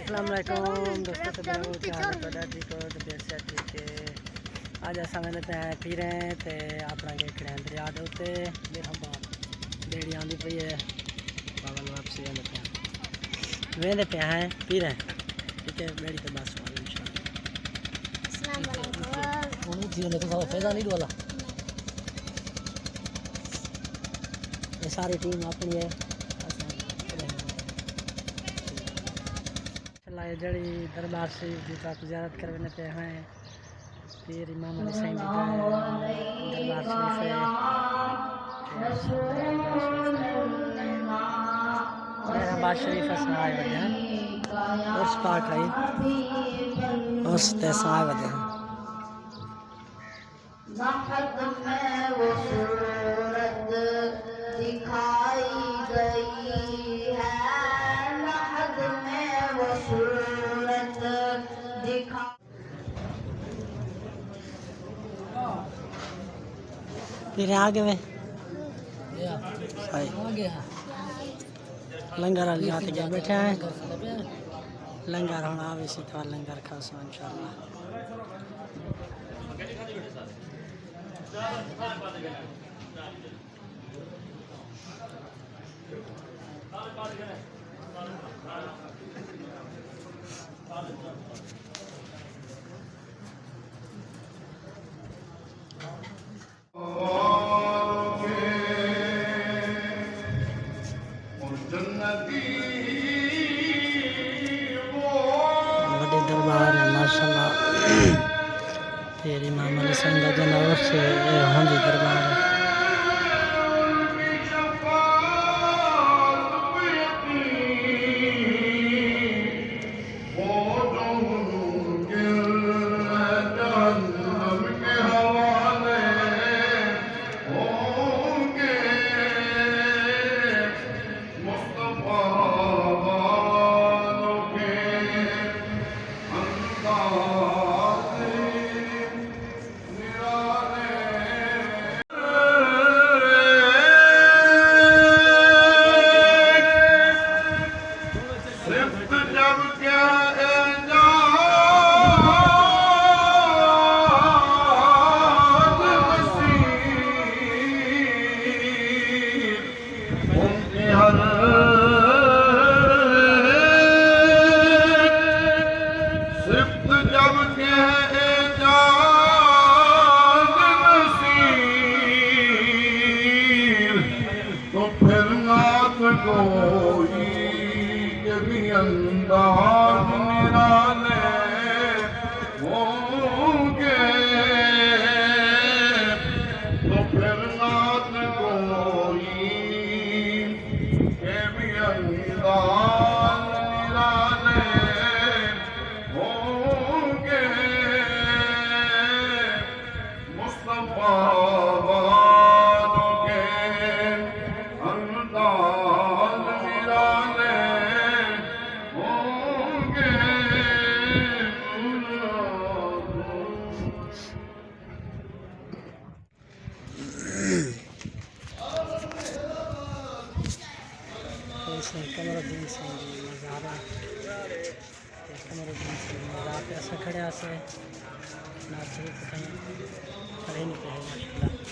السلام علیکم دوستوں سے بہنوں کیا حال ہے تھوڑا ٹھیک ہو تو بہت سے ٹھیک ہے اج اساں میں پہ پی رہے ہیں تے اپنا کے کھڑے ہیں دریا دے اوتے میرا باپ بیڑی آندی پئی ہے پاگل واپسی آندے پہ ویندے پہ ہیں پی رہے ہیں ٹھیک ہے بیڑی تے بس والی انشاءاللہ السلام علیکم انہوں تھی نے تو فیضا نہیں والا یہ ساری ٹیم اپنی ہے اللہ جڑی دربار شریف کی طرف زیارت کرنے پہ ہیں پیر امام علی سائیں دربار شریف ہے مہرآباد شریف اسائے ودے ہیں اس پاک ہے اس تے سائے ودے ہیں نحد میں وہ صورت دکھائی گئی ہے نحد میں وہ صورت دکھائی پھر آگے میں لنگر والی آتے گئے بیٹھے ہیں لنگر ہونا آوے سی تو لنگر کھاسو انشاءاللہ بڑے دربار ہے ماشاءاللہ پھر امام علی سائیں کا جناب سے ہاں دربار ہے انداز نرانے ہوں گے تو پھر نات کوئی کہ بھی انداز نرانے ہوں گے مصطفیٰ والوں کے انداز نرانے قمر الدین سنگھ جی مزارہ قمر الدین سنگھ مزار پہ ایسا کھڑے آسے ناظری پتہ کھڑے نہیں پہ ہے ماشاءاللہ